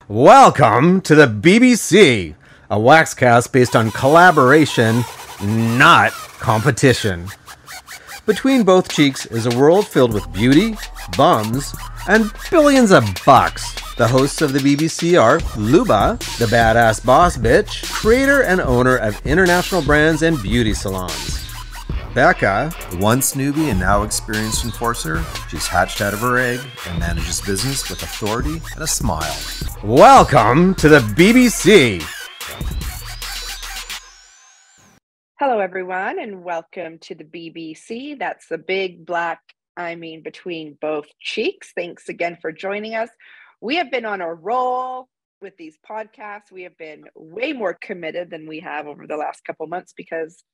Welcome to the BBC, a waxcast based on collaboration, not competition. Between both cheeks is a world filled with beauty, bums, and billions of bucks. The hosts of the BBC are Luba, the badass boss bitch, creator and owner of international brands and beauty salons. Becca, once newbie and now experienced enforcer, she's hatched out of her egg and manages business with authority and a smile. Welcome to the BBC. Hello, everyone, and welcome to the BBC. That's the big black, between both cheeks. Thanks again for joining us. We have been on a roll with these podcasts. We have been way more committed than we have over the last couple months because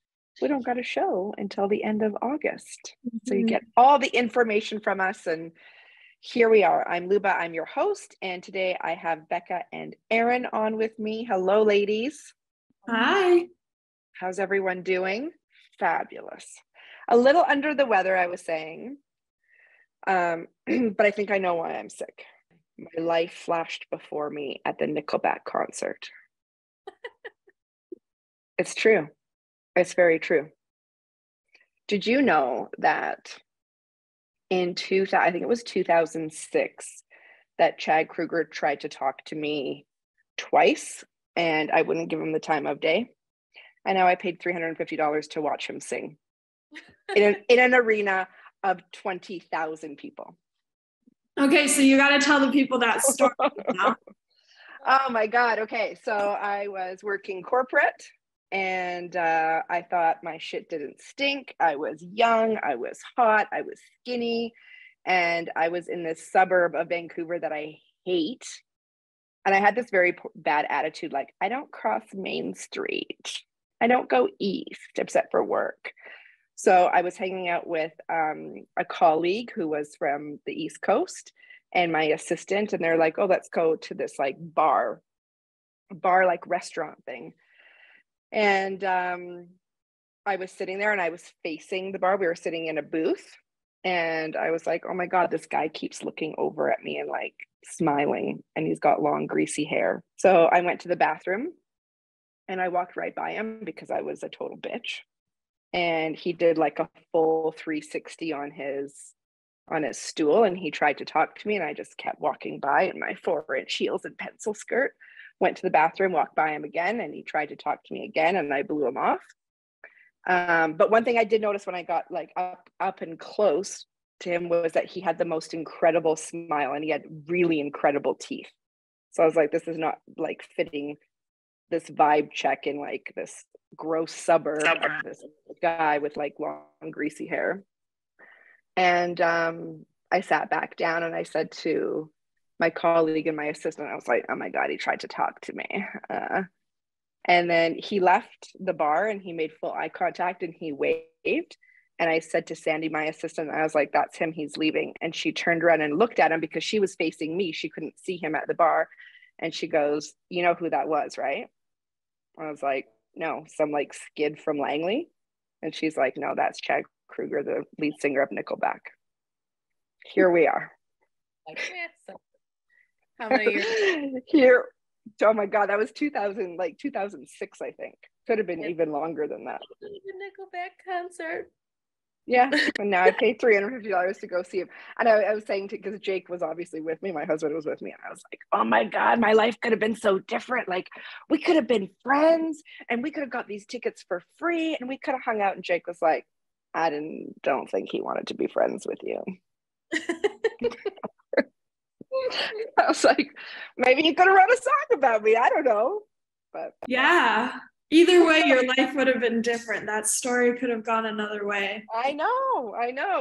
we don't got a show until the end of August. So you get all the information from us, and here we are. I'm Luba, I'm your host, and today I have Becca and Erin on with me. Hello, ladies. Hi. How's everyone doing? Fabulous. A little under the weather, I was saying, but I think I know why I'm sick. My life flashed before me at the Nickelback concert. It's true. It's very true. Did you know that in I think it was 2006, that Chad Kroeger tried to talk to me twice and I wouldn't give him the time of day? And now I paid $350 to watch him sing in an arena of 20,000 people. Okay, so you got to tell the people that story now. Oh my God. Okay, so I was working corporate. And I thought my shit didn't stink. I was young, I was hot, I was skinny, and I was in this suburb of Vancouver that I hate. And I had this very bad attitude, like, I don't cross Main Street. I don't go east except for work. So I was hanging out with a colleague who was from the East Coast and my assistant, and they're like, oh, let's go to this like bar like restaurant thing. And I was sitting there and I was facing the bar. We were sitting in a booth and I was like, oh my God, this guy keeps looking over at me and like smiling, and he's got long greasy hair. So I went to the bathroom and I walked right by him because I was a total bitch. And he did like a full 360 on his stool, and he tried to talk to me, and I just kept walking by in my 4-inch heels and pencil skirt. Went to the bathroom, walked by him again, and he tried to talk to me again, and I blew him off. But one thing I did notice when I got like up and close to him was that he had the most incredible smile, and he had really incredible teeth. So I was like, this is not like fitting this vibe check in like this gross suburb of this guy with like long greasy hair. And I sat back down and I said to my colleague and my assistant, I was like, oh my God, he tried to talk to me. And then he left the bar and he made full eye contact and he waved. And I said to Sandy, my assistant, I was like, that's him, he's leaving. And she turned around and looked at him because she was facing me. She couldn't see him at the bar. And she goes, you know who that was, right? I was like, no, some like skid from Langley. And she's like, no, that's Chad Kroeger, the lead singer of Nickelback. Here we are. How many years? Here, oh my God, that was 2006, I think. Could have been even longer than that. The Nickelback concert. Yeah, and now I paid $350 to go see him. And I was saying because Jake was obviously with me, my husband was with me, and I was like, oh my God, my life could have been so different. Like, we could have been friends, and we could have got these tickets for free, and we could have hung out. And Jake was like, I don't think he wanted to be friends with you. I was like, maybe you could have wrote a song about me. I don't know. But Yeah. Either way, your life would have been different. That story could have gone another way. I know.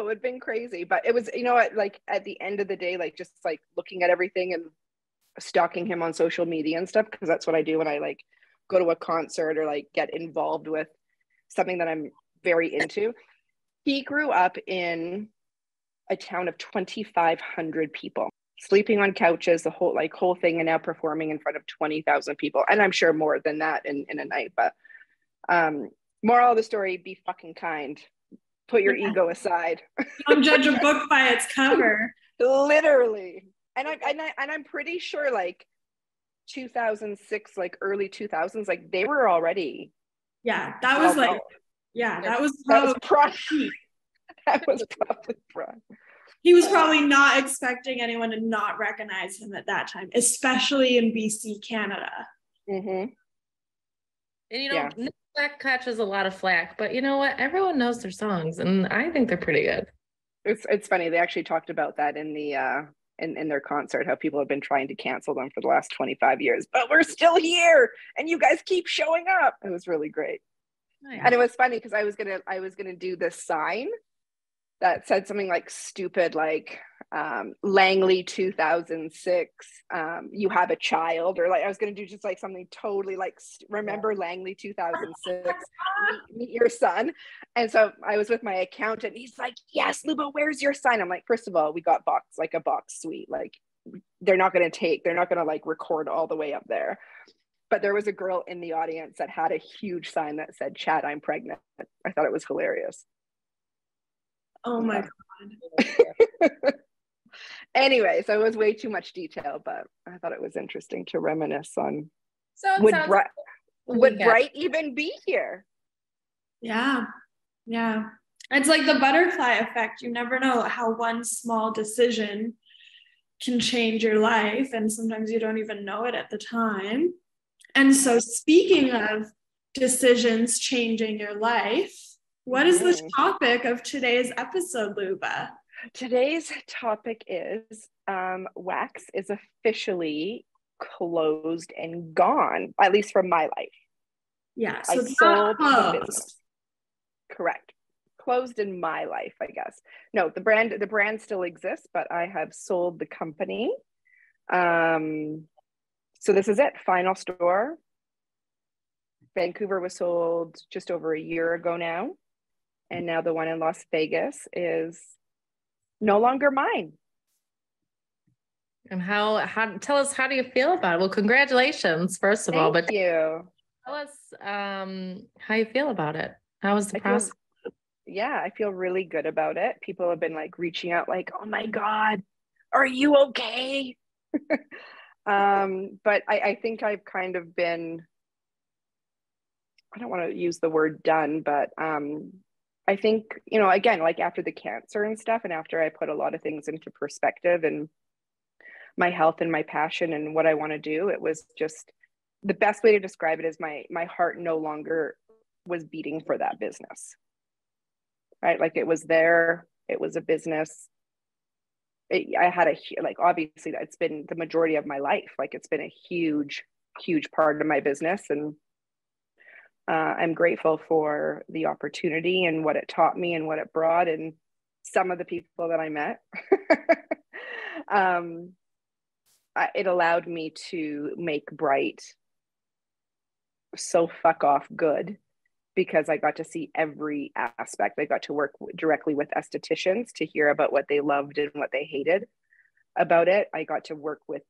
It'd been crazy. But it was, like at the end of the day, like just like looking at everything and stalking him on social media and stuff, because that's what I do when I like go to a concert or like get involved with something that I'm very into. He grew up in a town of 2,500 people, sleeping on couches, the whole thing, and now performing in front of 20,000 people. And I'm sure more than that in a night. But moral of the story, be fucking kind. Put your ego aside. Don't judge a book by its cover. Literally. And I'm pretty sure like 2006, like early 2000s, like they were already Yeah, that was like, well-known. yeah, that was That was probably, that was probably prime. he was probably not expecting anyone to not recognize him at that time, especially in BC, Canada. Mm-hmm. And Nickelback catches a lot of flack, but you know what? Everyone knows their songs, and I think they're pretty good. It's funny. They actually talked about that in the in their concert, how people have been trying to cancel them for the last 25 years, but we're still here and you guys keep showing up. It was really great. Nice. And it was funny because I was gonna do this sign that said something like stupid, like Langley 2006, you have a child, or like I was gonna do just like something totally like remember Langley 2006, meet your son. And so I was with my accountant. He's like, yes, Luba, where's your sign? I'm like, first of all, we got a box suite. Like they're not gonna like record all the way up there. But there was a girl in the audience that had a huge sign that said, Chad, I'm pregnant. I thought it was hilarious. Oh my God. Anyway, so it was way too much detail, but I thought it was interesting to reminisce on. So would Bryght even be here? Yeah. Yeah. It's like the butterfly effect. You never know how one small decision can change your life. And sometimes you don't even know it at the time. And so speaking of decisions changing your life, what is the topic of today's episode, Luba? Today's topic is wax is officially closed and gone, at least from my life. Yeah, so I sold the business. Correct. Closed in my life, I guess. No, the brand still exists, but I have sold the company. So this is it. Final store. Vancouver was sold just over a year ago now. And now the one in Las Vegas is no longer mine. And how tell us, how do you feel about it? Well, congratulations, first of all. But thank you. Tell us how you feel about it. How was the process? I feel really good about it. People have been like reaching out like, oh my God, are you okay? But I think I've kind of been, I don't want to use the word done, but I think, again, like after the cancer and stuff, and after I put a lot of things into perspective and my health and my passion and what I want to do, it was just the best way to describe it is my heart no longer was beating for that business, right? Like it was there, it was a business. I had obviously it's been the majority of my life. Like it's been a huge, huge part of my business. And I'm grateful for the opportunity and what it taught me and what it brought and some of the people that I met. It allowed me to make Bryght so fuck off good because I got to see every aspect. I got to work directly with estheticians to hear about what they loved and what they hated about it. I got to work with,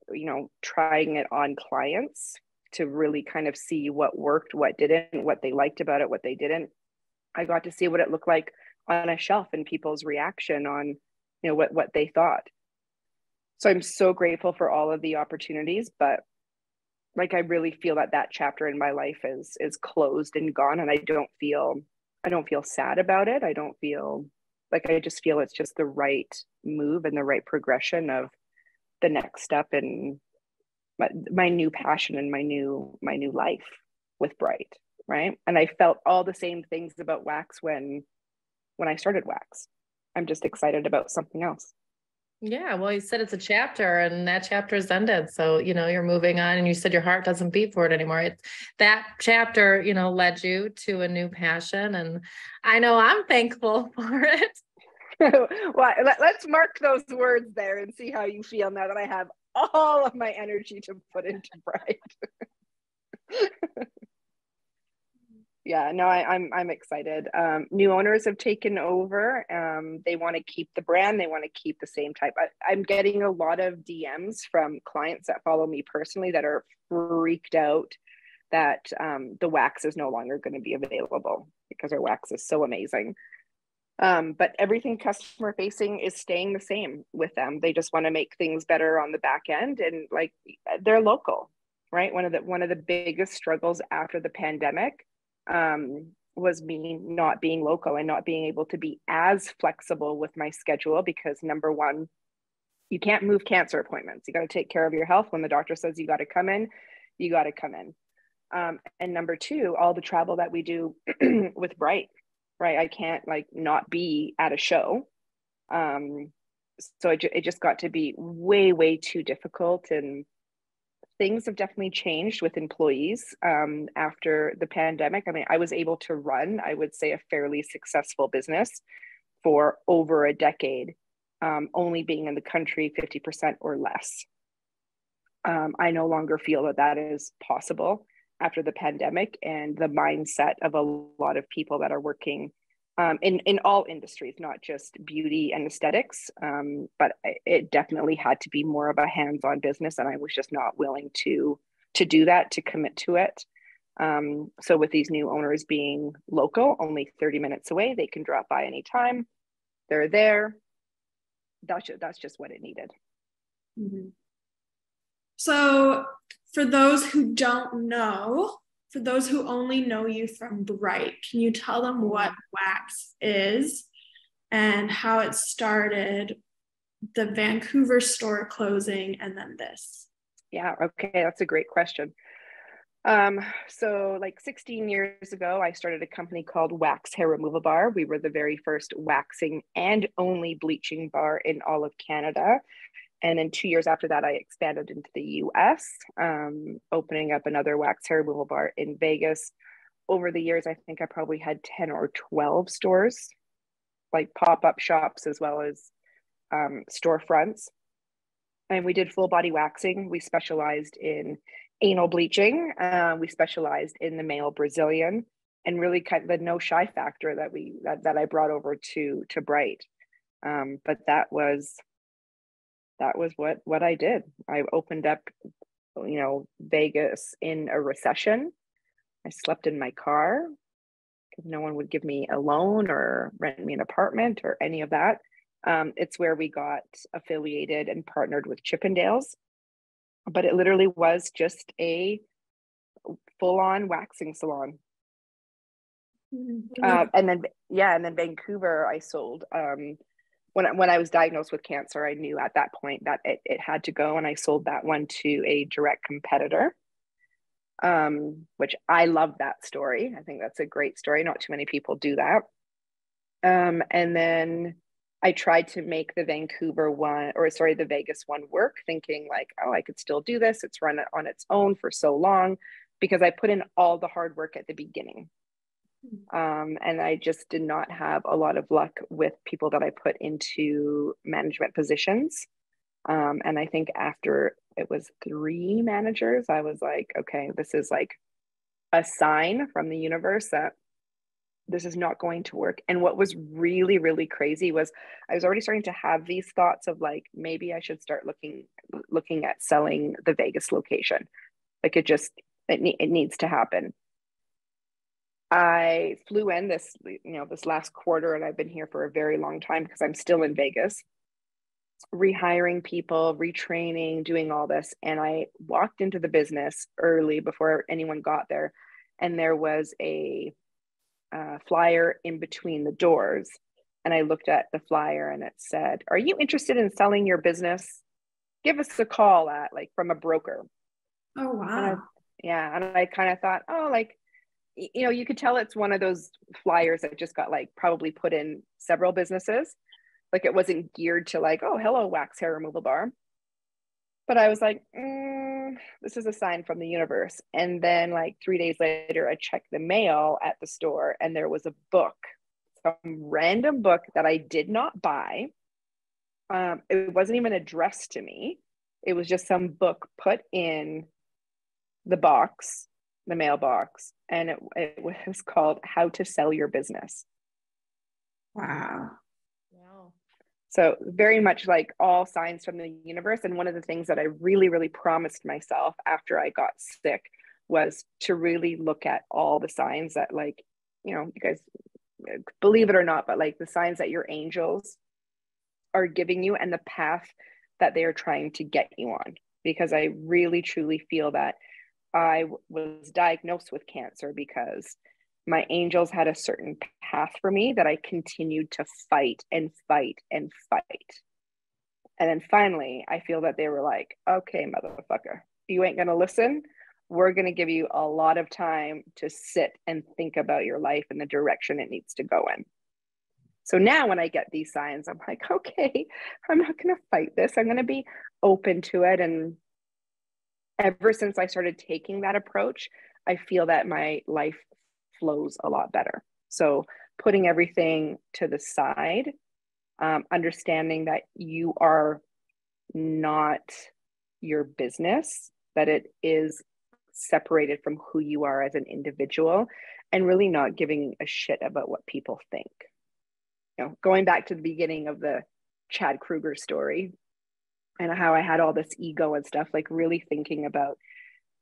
trying it on clients to really kind of see what worked, what didn't, what they liked about it, what they didn't. I got to see what it looked like on a shelf and people's reaction on, what they thought. So I'm so grateful for all of the opportunities, but like I really feel that chapter in my life is closed and gone, and I don't feel sad about it. I don't feel like, I just feel it's just the right move and the right progression of the next step in my new passion and my new life with Bryght, right? And I felt all the same things about wax when I started wax. I'm just excited about something else. Yeah, well, you said it's a chapter and that chapter is ended. So, you're moving on, and you said your heart doesn't beat for it anymore. That chapter, led you to a new passion, and I know I'm thankful for it. Well, let's mark those words there and see how you feel now that I have all of my energy to put into Bryght. Yeah, no, I'm excited. New owners have taken over. They want to keep the brand. They want to keep the same type. I'm getting a lot of DMs from clients that follow me personally that are freaked out that the wax is no longer going to be available because our wax is so amazing. But everything customer facing is staying the same with them. They just want to make things better on the back end, and like they're local. right? One of the biggest struggles after the pandemic was me not being local and not being able to be as flexible with my schedule, because number one, you can't move cancer appointments. You got to take care of your health. When the doctor says you got to come in, you got to come in. And number two, all the travel that we do with Bryght, right? I can't like not be at a show. So it just got to be way, way too difficult. And things have definitely changed with employees after the pandemic. I mean, I was able to run, I would say, a fairly successful business for over a decade, only being in the country 50% or less. I no longer feel that that is possible after the pandemic, and the mindset of a lot of people that are working in all industries, not just beauty and aesthetics, but it definitely had to be more of a hands-on business, and I was just not willing to do that, to commit to it. So with these new owners being local, only 30 minutes away, they can drop by anytime. They're there. That's just what it needed. Mm-hmm. So for those who don't know, for those who only know you from Bryght, can you tell them what wax is and how it started, the Vancouver store closing, and then this? Yeah, okay, that's a great question. So like 16 years ago, I started a company called Wax Hair Removal Bar. We were the very first waxing and only bleaching bar in all of Canada. And then 2 years after that, I expanded into the US, opening up another wax hair removal bar in Vegas. Over the years, I think I probably had 10 or 12 stores, like pop-up shops as well as storefronts. And we did full body waxing. We specialized in anal bleaching. We specialized in the male Brazilian, and really kind of the no shy factor that I brought over to Bryght. But that was what I did. I opened up, Vegas in a recession. I slept in my car because no one would give me a loan or rent me an apartment or any of that. It's where we got affiliated and partnered with Chippendales, but it literally was just a full-on waxing salon. Mm-hmm. And then Vancouver, I sold. When I was diagnosed with cancer, I knew at that point that it had to go, and I sold that one to a direct competitor, which I love that story. I think that's a great story. Not too many people do that. And then I tried to make the the Vegas one work, thinking like, oh, I could still do this. It's run on its own for so long, because I put in all the hard work at the beginning. And I just did not have a lot of luck with people that I put into management positions. And I think after it was 3 managers, I was like, okay, this is like a sign from the universe that this is not going to work. And what was really, really crazy was I was already starting to have these thoughts of like, maybe I should start looking at selling the Vegas location. Like it needs to happen. I flew in this last quarter, and I've been here for a very long time because I'm still in Vegas, rehiring people, retraining, doing all this. And I walked into the business early before anyone got there, and there was a flyer in between the doors. And I looked at the flyer, and it said, "Are you interested in selling your business? Give us a call from a broker." Oh, wow. And I kind of thought, oh, like, you could tell it's one of those flyers that just got like probably put in several businesses. Like it wasn't geared to like, oh, hello, wax hair removal bar. But I was like, this is a sign from the universe. And then like 3 days later, I checked the mail at the store, and there was a book, some random book that I did not buy. It wasn't even addressed to me. It was just some book put in the mailbox, and it was called How to Sell Your Business. Wow. So very much like all signs from the universe. And one of the things that I really, really promised myself after I got sick was to really look at all the signs that, like, you guys believe it or not, but like the signs that your angels are giving you and the path that they are trying to get you on. Because I really, truly feel that was diagnosed with cancer because my angels had a certain path for me that I continued to fight and fight and fight. And then finally, I feel that they were like, okay, motherfucker, you ain't going to listen. We're going to give you a lot of time to sit and think about your life and the direction it needs to go in. So now when I get these signs, I'm like, okay, I'm not going to fight this. I'm going to be open to it. And ever since I started taking that approach, I feel that my life flows a lot better. So putting everything to the side, understanding that you are not your business, that it is separated from who you are as an individual, and really not giving a shit about what people think. You know, going back to the beginning of the Chad Kruger story and how I had all this ego and stuff, like really thinking about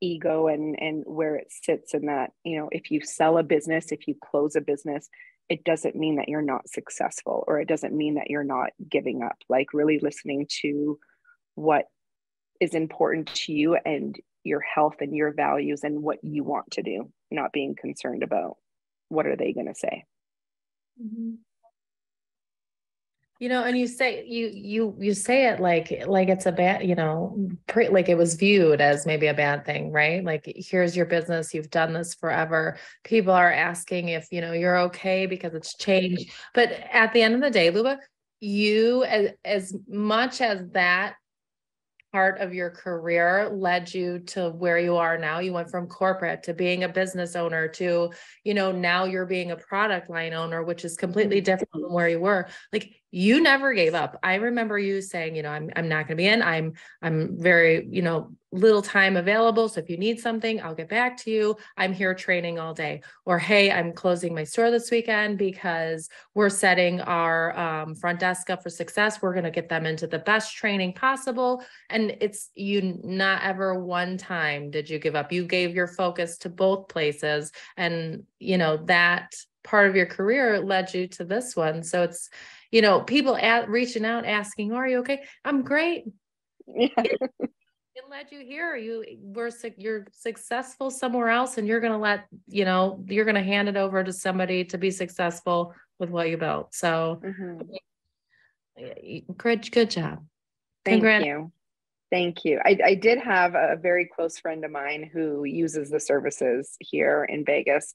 ego and where it sits in that, you know, if you sell a business, if you close a business, it doesn't mean that you're not successful, or it doesn't mean that you're not giving up. Like really listening to what is important to you and your health and your values and what you want to do, not being concerned about what are they going to say. Mm-hmm. You know, and you say you say it like it's a bad, you know, like it was viewed as maybe a bad thing, right? Like, here's your business, you've done this forever. People are asking if, you know, you're okay because it's changed. But at the end of the day, Luba, you as much as that part of your career led you to where you are now. You went from corporate to being a business owner to, you know, now you're being a product line owner, which is completely different from where you were. Like, you never gave up. I remember you saying, you know, I'm not going to be in, I'm very, you know, little time available. So if you need something, I'll get back to you. I'm here training all day. Or, hey, I'm closing my store this weekend because we're setting our front desk up for success. We're going to get them into the best training possible. And it's you, not ever one time did you give up. You gave your focus to both places. And, you know, that part of your career led you to this one. So it's, you know, people reaching out, asking, are you okay? I'm great. Yeah. It led you here. You're successful somewhere else, and you're going to let, you know, you're going to hand it over to somebody to be successful with what you built. So good job. Thank you. Thank you. I did have a very close friend of mine who uses the services here in Vegas.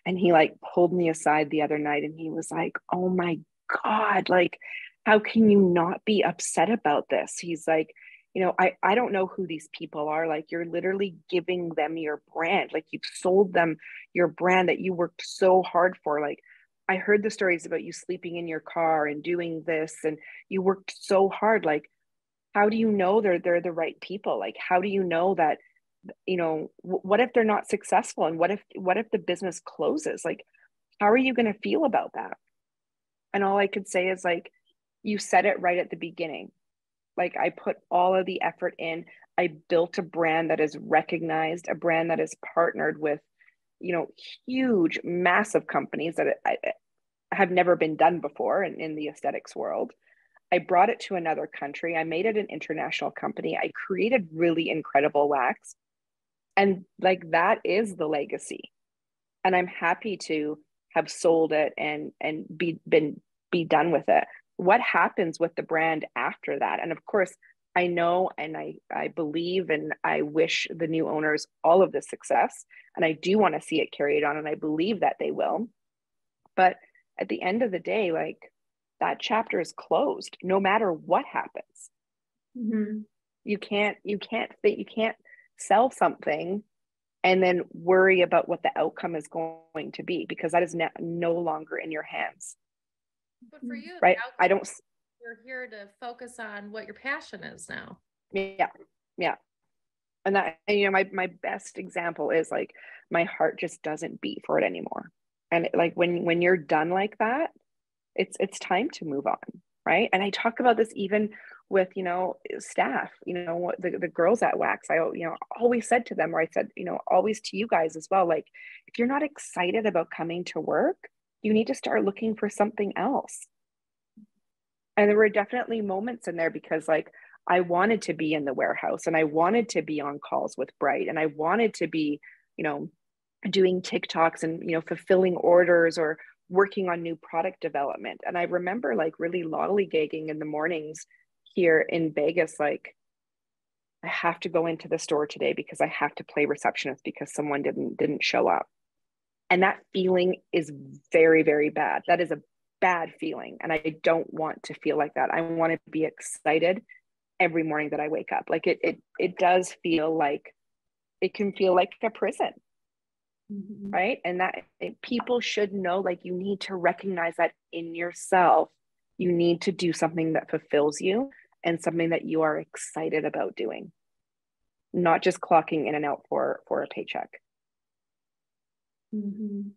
And he like pulled me aside the other night and he was like, oh my God, like, how can you not be upset about this? He's like, you know, I don't know who these people are. Like, you're literally giving them your brand. Like, you've sold them your brand that you worked so hard for. Like, I heard the stories about you sleeping in your car and doing this, and you worked so hard. Like, how do you know they're the right people? Like, how do you know that, you know, what if they're not successful, and what if the business closes? Like, how are you going to feel about that? And all I could say is, like, you said it right at the beginning. Like, I put all of the effort in. I built a brand that is recognized, a brand that is partnered with, you know, huge, massive companies that I have never been done before in the aesthetics world. I brought it to another country. I made it an international company. I created really incredible wax. And like, that is the legacy. And I'm happy to have sold it and be done with it. What happens with the brand after that? And of course, I know, and I believe, and I wish the new owners all of the success. And I do want to see it carried on, and I believe that they will. But at the end of the day, like, that chapter is closed no matter what happens. Mm-hmm. You can't sell something and then worry about what the outcome is going to be, because that is no longer in your hands. But for you, right? You're here to focus on what your passion is now. Yeah. And that, you know, my best example is, like, my heart just doesn't beat for it anymore. And like, when you're done like that, it's time to move on, right? And I talk about this even with, you know, staff, you know, the girls at Wax. I, you know, always said to them, or I said, you know, always to you guys as well, like, if you're not excited about coming to work, you need to start looking for something else. And there were definitely moments in there, because, like, I wanted to be in the warehouse, and I wanted to be on calls with Bryght, and I wanted to be, you know, doing TikToks and, you know, fulfilling orders or working on new product development. And I remember like really lollygagging in the mornings here in Vegas, like, I have to go into the store today because I have to play receptionist because someone didn't show up. And that feeling is very, very bad. That is a bad feeling. And I don't want to feel like that. I want to be excited every morning that I wake up. Like it does feel like, it can feel like a prison. Mm-hmm. Right. And that people should know, like, you need to recognize that in yourself. You need to do something that fulfills you and something that you are excited about doing, not just clocking in and out for a paycheck. Mm-hmm.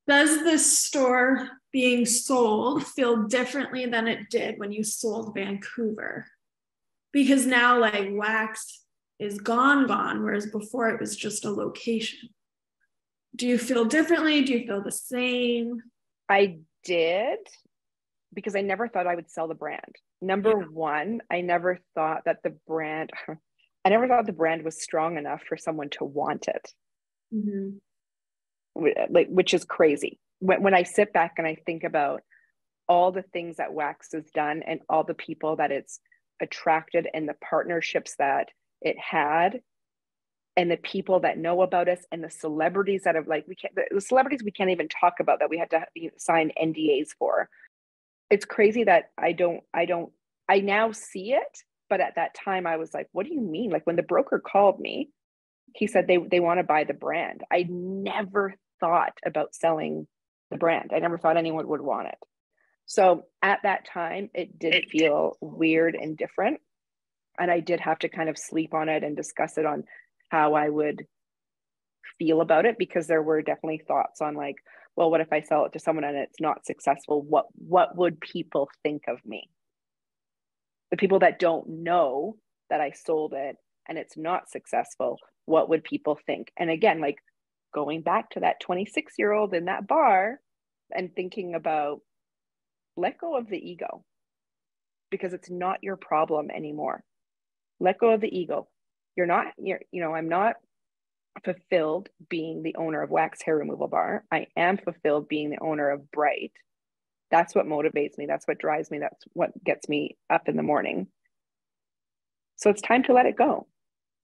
Does the store being sold feel differently than it did when you sold Vancouver? Because now like wax is gone, whereas before it was just a location. Do you feel differently? Do you feel the same? I did, because I never thought I would sell the brand. Number one, I never thought the brand was strong enough for someone to want it. Mm-hmm. Like, which is crazy. When I sit back and I think about all the things that wax has done and all the people that it's attracted and the partnerships that it had and the people that know about us and the celebrities that have, like, the celebrities we can't even talk about that we had to sign NDAs for. It's crazy that I now see it, but at that time I was like, what do you mean? Like, when the broker called me, he said they want to buy the brand. I never thought about selling the brand. I never thought anyone would want it. So at that time, it did feel weird and different. And I did have to kind of sleep on it and discuss it on how I would feel about it, because there were definitely thoughts on, like, well, what if I sell it to someone and it's not successful? What would people think of me? The people that don't know that I sold it and it's not successful, what would people think? And again, like, going back to that 26-year-old in that bar and thinking about, let go of the ego, because it's not your problem anymore. Let go of the ego. I'm not fulfilled being the owner of Wax Hair Removal Bar. I am fulfilled being the owner of Bryght. That's what motivates me. That's what drives me. That's what gets me up in the morning. So it's time to let it go.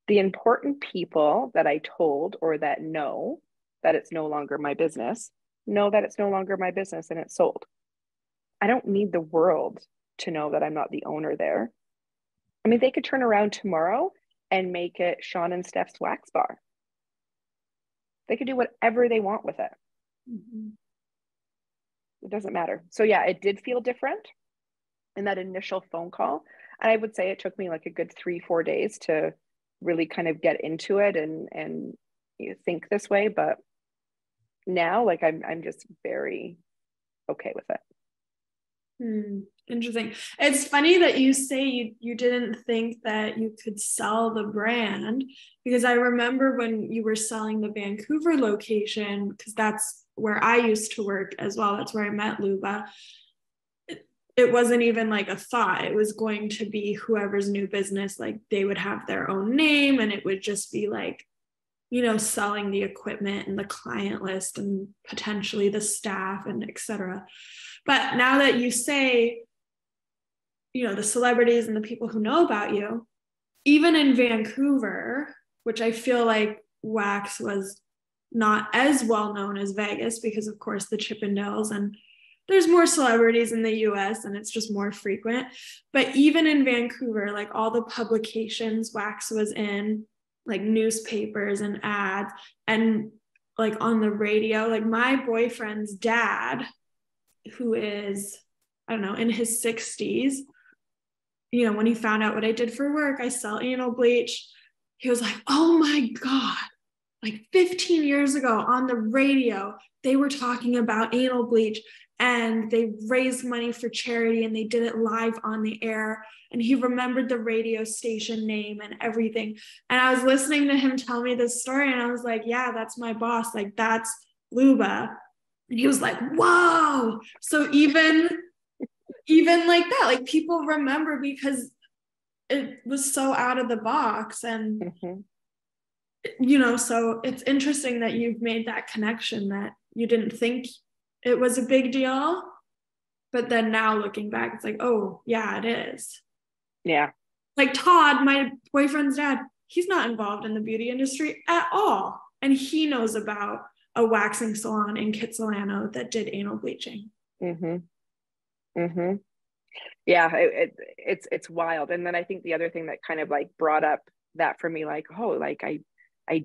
The important people that I told, or that know that it's no longer my business, know that it's no longer my business and it's sold. I don't need the world to know that I'm not the owner there. I mean, they could turn around tomorrow and make it Sean and Steph's Wax Bar. They could do whatever they want with it. Mm-hmm. It doesn't matter. So yeah, it did feel different in that initial phone call. And I would say it took me like a good 3-4 days to really kind of get into it and think this way. But now, like, I'm just very okay with it. Interesting. It's funny that you say you didn't think that you could sell the brand, because I remember when you were selling the Vancouver location, because that's where I used to work as well. That's where I met Luba. It wasn't even like a thought. It was going to be whoever's new business, like, they would have their own name, and it would just be like, selling the equipment and the client list and potentially the staff and etc. But now that you say, the celebrities and the people who know about you, even in Vancouver, which I feel like wax was not as well known as Vegas, because of course the Chippendales, and there's more celebrities in the US and it's just more frequent. But even in Vancouver, like, all the publications wax was in, like newspapers and ads, and like on the radio, like my boyfriend's dad, who is, I don't know, in his 60s, when he found out what I did for work, I sell anal bleach, he was like, oh my God, like 15 years ago on the radio, they were talking about anal bleach and they raised money for charity and they did it live on the air. And he remembered the radio station name and everything. And I was listening to him tell me this story and I was like, yeah, that's my boss. Like, that's Luba. And he was like, whoa. So even like that, like, people remember, because it was so out of the box. And, Mhm. So it's interesting that you've made that connection, that you didn't think it was a big deal, but then now looking back, it's like, oh yeah, it is. Yeah. Like Todd, my boyfriend's dad, he's not involved in the beauty industry at all. And he knows about a waxing salon in Kitsilano that did anal bleaching. Mhm. Mhm. Yeah, it's wild. And then I think the other thing that kind of like brought up that for me, like, oh, like I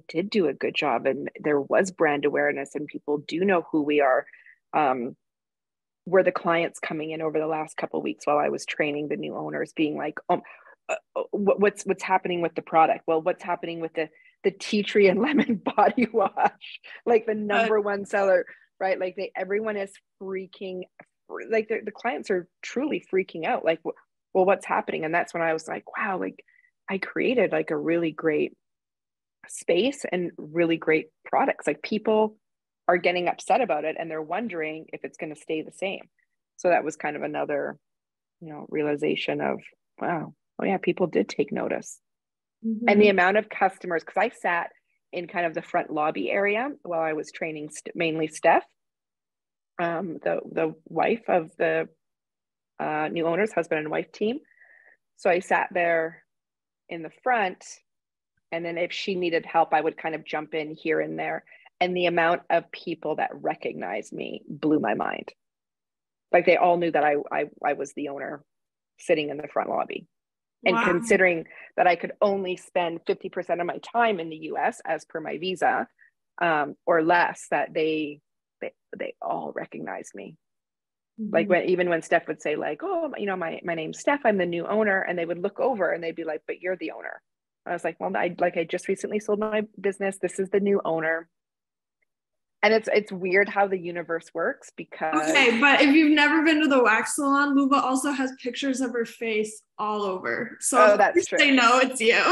did do a good job, and there was brand awareness, and people do know who we are. Were the clients coming in over the last couple of weeks while I was training the new owners, being like, what's happening with the product? Well, what's happening with the tea tree and lemon body wash, like the number one seller, right? Like everyone is freaking, like the clients are truly freaking out, like, well, what's happening? And that's when I was like, wow, like I created like a really great space and really great products. Like people are getting upset about it, and they're wondering if it's going to stay the same. So that was kind of another, realization of, wow, oh yeah, people did take notice. Mm-hmm. And the amount of customers, because I sat in kind of the front lobby area while I was training mainly Steph, the wife of the new owners, husband and wife team. So I sat there in the front, and then if she needed help, I would kind of jump in here and there. And the amount of people that recognized me blew my mind. Like they all knew that I was the owner sitting in the front lobby. And Wow. considering that I could only spend 50% of my time in the US as per my visa, or less, that they all recognized me. Mm-hmm. Like even when Steph would say like, oh, my name's Steph, I'm the new owner. And they would look over and they'd be like, but you're the owner. I was like, well, I just recently sold my business. This is the new owner. And it's weird how the universe works, because Okay, but if you've never been to the wax salon, Luba also has pictures of her face all over. So that's true. They know it's you.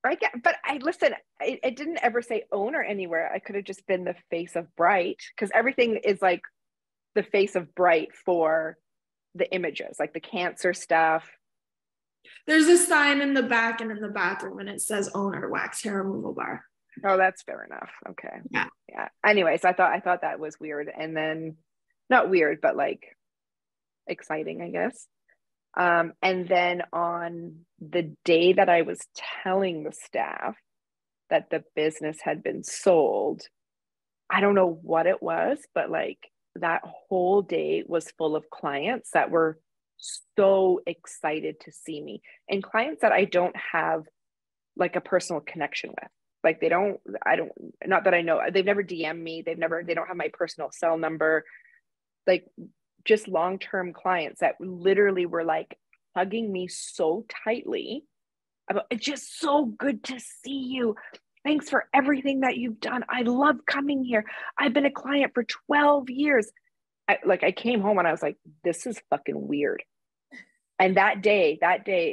Right. Yeah. But listen, it didn't ever say owner anywhere. I could have just been the face of Bryght, because everything is like the face of Bryght for the images, like the cancer stuff. There's a sign in the back and in the bathroom, and it says owner wax hair removal bar. Oh, that's fair enough. Okay. Yeah. Yeah. Anyways, I thought that was weird. And then not weird, but like exciting, I guess. And then on the day that I was telling the staff that the business had been sold, I don't know what it was, but like that whole day was full of clients that were so excited to see me, and clients that I don't have like a personal connection with. Like not that I know, they've never DM'd me. They don't have my personal cell number. Like just long-term clients that literally were like hugging me so tightly about, it's just so good to see you. Thanks for everything that you've done. I love coming here. I've been a client for 12 years. I came home and I was like, this is fucking weird. And that day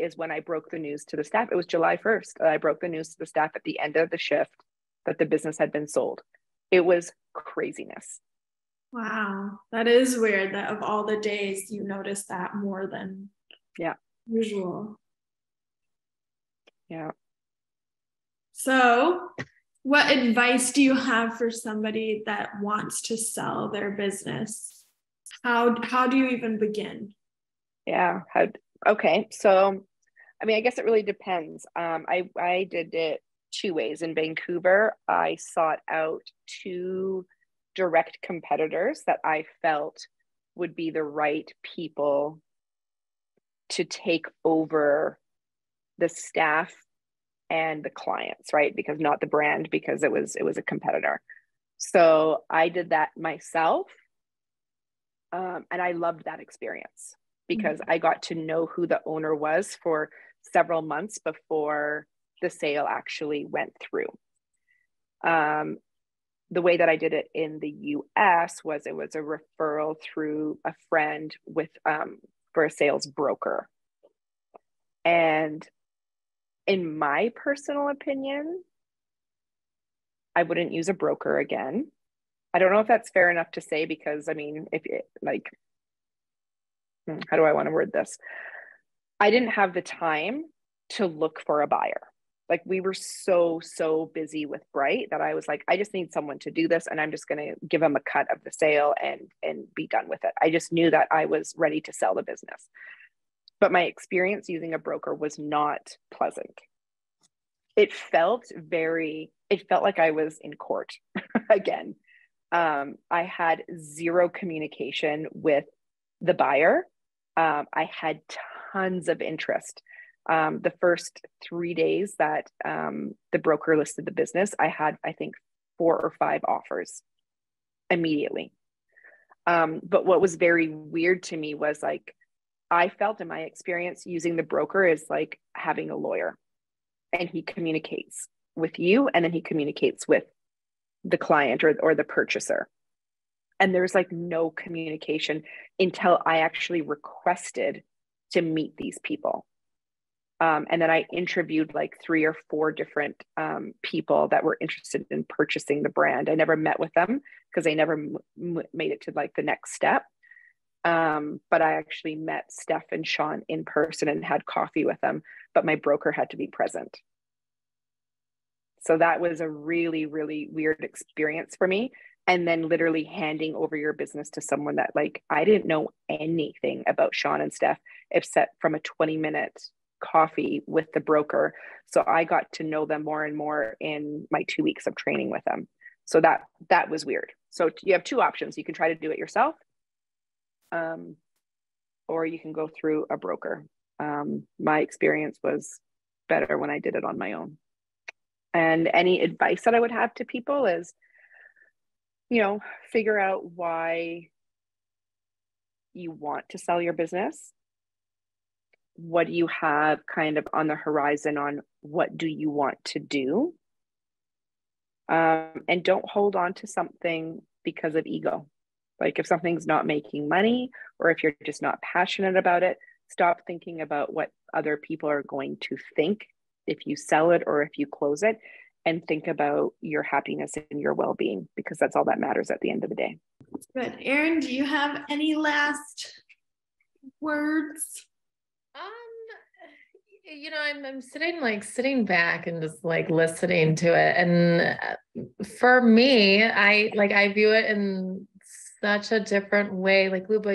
is when I broke the news to the staff. It was July 1st. I broke the news to the staff at the end of the shift that the business had been sold. It was craziness. Wow. That is weird that of all the days you notice that more than usual. Yeah. So what advice do you have for somebody that wants to sell their business? How do you even begin? Yeah. Okay. So, I mean, I guess it really depends. I did it two ways. In Vancouver, I sought out two direct competitors that I felt would be the right people to take over the staff and the clients, right? Because not the brand, because it was a competitor. So I did that myself. And I loved that experience, because I got to know who the owner was for several months before the sale actually went through. The way that I did it in the US was, it was a referral through a friend with for a sales broker. And in my personal opinion, I wouldn't use a broker again. I don't know if that's fair enough to say, because I mean, if it, like, how do I want to word this? I didn't have the time to look for a buyer. Like we were so busy with Bryght that I was like, I just need someone to do this, and I'm just going to give them a cut of the sale and be done with it. I just knew that I was ready to sell the business. But my experience using a broker was not pleasant. It felt like I was in court again. I had zero communication with the buyer. I had tons of interest. The first 3 days that the broker listed the business, I had, I think, 4 or 5 offers immediately. But what was very weird to me was like, I felt in my experience using the broker is like having a lawyer, and he communicates with you and then he communicates with the client or the purchaser. And there's like no communication until I actually requested to meet these people. And then I interviewed like 3 or 4 different people that were interested in purchasing the brand. I never met with them because they never made it to like the next step. But I actually met Steph and Sean in person and had coffee with them, but my broker had to be present. So that was a really, really weird experience for me. And then literally handing over your business to someone that like, I didn't know anything about Sean and Steph, except from a 20-minute coffee with the broker. So I got to know them more and more in my 2 weeks of training with them. So that was weird. So you have 2 options. You can try to do it yourself, or you can go through a broker. My experience was better when I did it on my own. And any advice that I would have to people is, figure out why you want to sell your business. What do you have kind of on the horizon on what do you want to do? And don't hold on to something because of ego. Like if something's not making money, or if you're just not passionate about it, stop thinking about what other people are going to think if you sell it or if you close it, and think about your happiness and your well-being, because that's all that matters at the end of the day. Good. Erin, do you have any last words? I'm sitting back and just like listening to it. And for me, I view it in such a different way. Like Luba,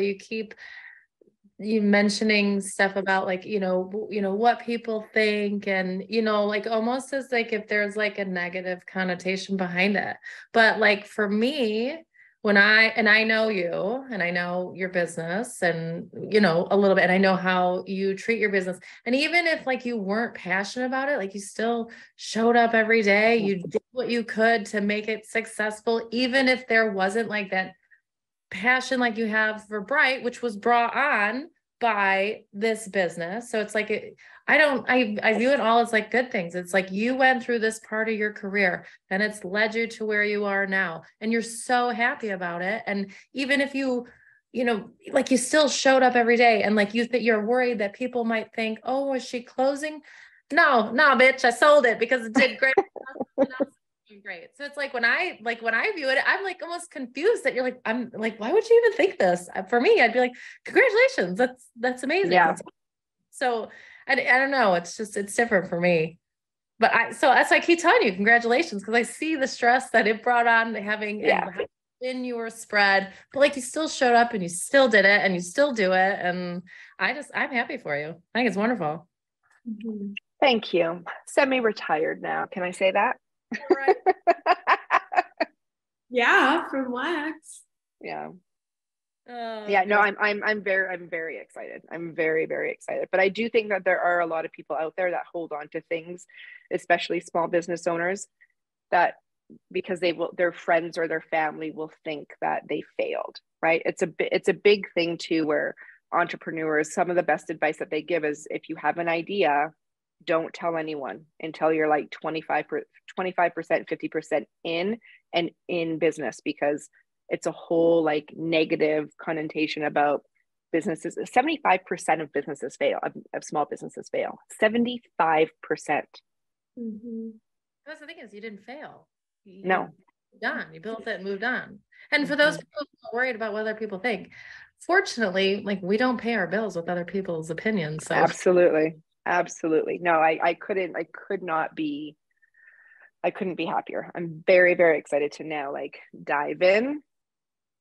you mentioning stuff about like, what people think, and, like almost as like if there's like a negative connotation behind it. But like for me, I know you and I know your business and, a little bit, and I know how you treat your business. And even if like you weren't passionate about it, like you still showed up every day, you did what you could to make it successful, even if there wasn't like that passion like you have for Bryght, which was brought on by this business. So it's like, I view it all as like good things. It's like you went through this part of your career and it's led you to where you are now. And you're so happy about it. And even if you like you still showed up every day, and like you're worried that people might think, oh, was she closing? No, bitch, I sold it because it did great. Great. So it's like when I view it, I'm like almost confused that I'm like, why would you even think this? For me, I'd be like, congratulations. That's amazing. Yeah. So I don't know. It's different for me, but so that's why I keep telling you congratulations, because I see the stress that it brought on having in your spread, but like you still showed up and you still did it and you still do it. And I'm happy for you. I think it's wonderful. Mm-hmm. Thank you. Semi-retired now. Can I say that? Right. Yeah, from wax. Yeah. Yeah, no, I'm very excited. I'm very, very excited. But I do think that there are a lot of people out there that hold on to things, especially small business owners, that because their friends or their family will think that they failed, right? It's a big thing too, where entrepreneurs, some of the best advice that they give is, if you have an idea, don't tell anyone until you're like 25%, 50% in business, because it's a whole like negative connotation about businesses. 75% of businesses fail, of small businesses fail. 75%. Mm-hmm. Because the thing is, you didn't fail. No. You built it and moved on. And for those people who are worried about what other people think, fortunately, like we don't pay our bills with other people's opinions. So Absolutely. Absolutely. No, I couldn't be happier. I'm very, very excited to now like dive in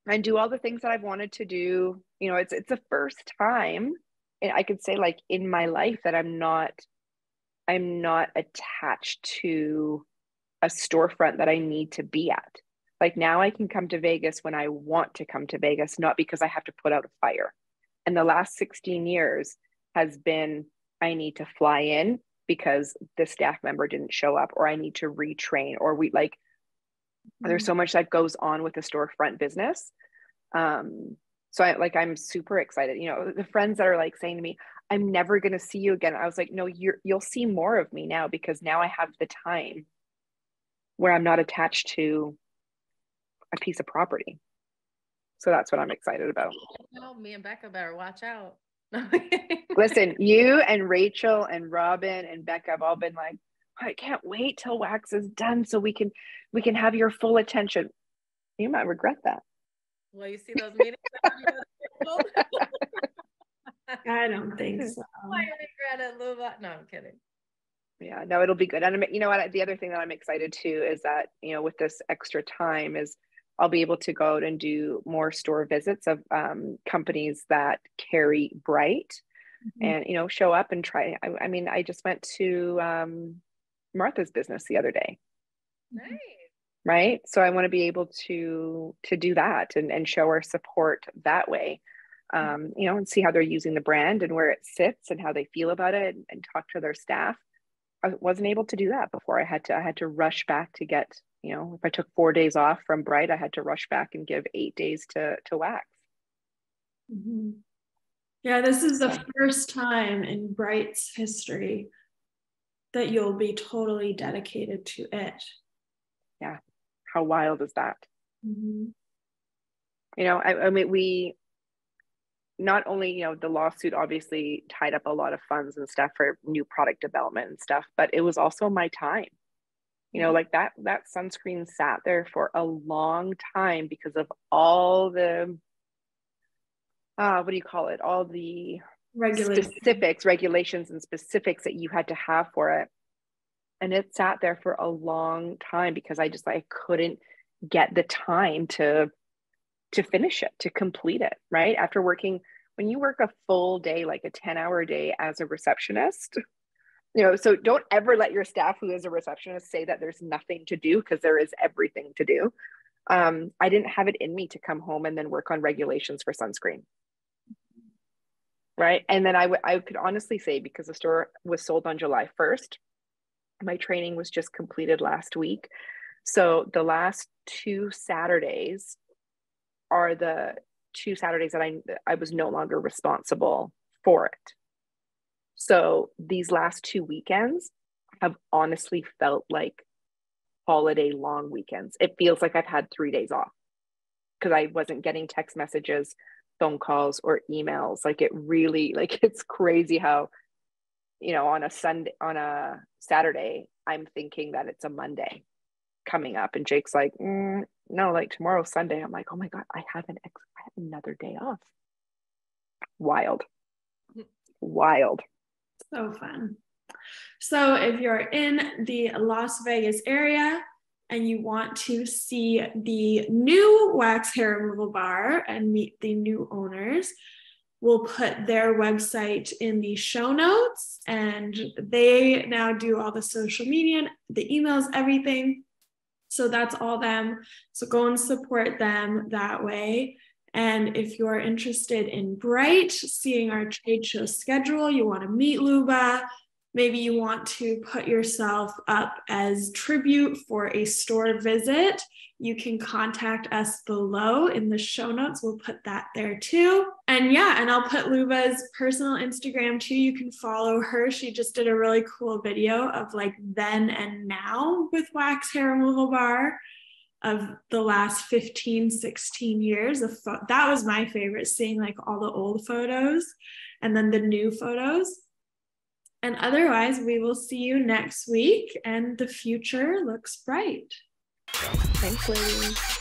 and do all the things that I've wanted to do. You know, it's the first time, and I could say like in my life that I'm not attached to a storefront that I need to be at. Like now I can come to Vegas when I want to come to Vegas, not because I have to put out a fire. And the last 16 years has been, I need to fly in because the staff member didn't show up, or I need to retrain, or there's so much that goes on with the storefront business. So I'm super excited. You know, the friends that are like saying to me, I'm never going to see you again. I was like, no, you'll see more of me now, because now I have the time where I'm not attached to a piece of property. So that's what I'm excited about. Oh, me and Becca better watch out. Listen, you and Rachel and Robin and Becca have all been like, I can't wait till wax is done so we can have your full attention. You might regret that. Well, you see those meetings? I don't think so. I regret it, Luba. No, I'm kidding. Yeah, no, it'll be good. And you know what? The other thing that I'm excited too is that, you know, with this extra time is I'll be able to go out and do more store visits of companies that carry Bryght, and, you know, show up and try. I mean, I just went to Martha's business the other day. Nice. Right. So I want to be able to do that and show our support that way. You know, and see how they're using the brand and where it sits and how they feel about it, and talk to their staff. I wasn't able to do that before. I had to rush back to get, you know, if I took 4 days off from Bryght, I had to rush back and give 8 days to wax. Mm-hmm. Yeah, this is the first time in Bright's history that you'll be totally dedicated to it. Yeah. How wild is that? Mm-hmm. You know, I mean, we not only, you know, the lawsuit obviously tied up a lot of funds and stuff for new product development and stuff, but it was also my time. You know, like that sunscreen sat there for a long time because of all the what do you call it? All the regulations and specifics that you had to have for it. And it sat there for a long time because I couldn't get the time to finish it, to complete it, right? After working, when you work a full day, like a 10-hour day as a receptionist, you know, so don't ever let your staff who is a receptionist say that there's nothing to do, because there is everything to do. I didn't have it in me to come home and then work on regulations for sunscreen. Right. And then I could honestly say, because the store was sold on July 1st, my training was just completed last week. So the last 2 Saturdays are the 2 Saturdays that I was no longer responsible for it. So these last 2 weekends have honestly felt like holiday long weekends. It feels like I've had 3 days off because I wasn't getting text messages, phone calls, or emails. Like, it really, like, it's crazy how, you know, on a Saturday, I'm thinking that it's a Monday coming up, and Jake's like, no, like tomorrow's Sunday. I'm like, oh my God, I have another day off. Wild. So fun. So if you're in the Las Vegas area and you want to see the new wax hair removal bar and meet the new owners, we'll put their website in the show notes, and they now do all the social media, the emails, everything. So that's all them. So go and support them that way. And if you're interested in Bryght, seeing our trade show schedule, you want to meet Luba, maybe you want to put yourself up as tribute for a store visit, you can contact us below in the show notes. We'll put that there too. And yeah, and I'll put Luba's personal Instagram too. You can follow her. She just did a really cool video of like then and now with wax hair removal bar of the last 15, 16 years. That was my favorite, seeing like all the old photos and then the new photos. And otherwise, we will see you next week, and the future looks bright. Thanks, ladies.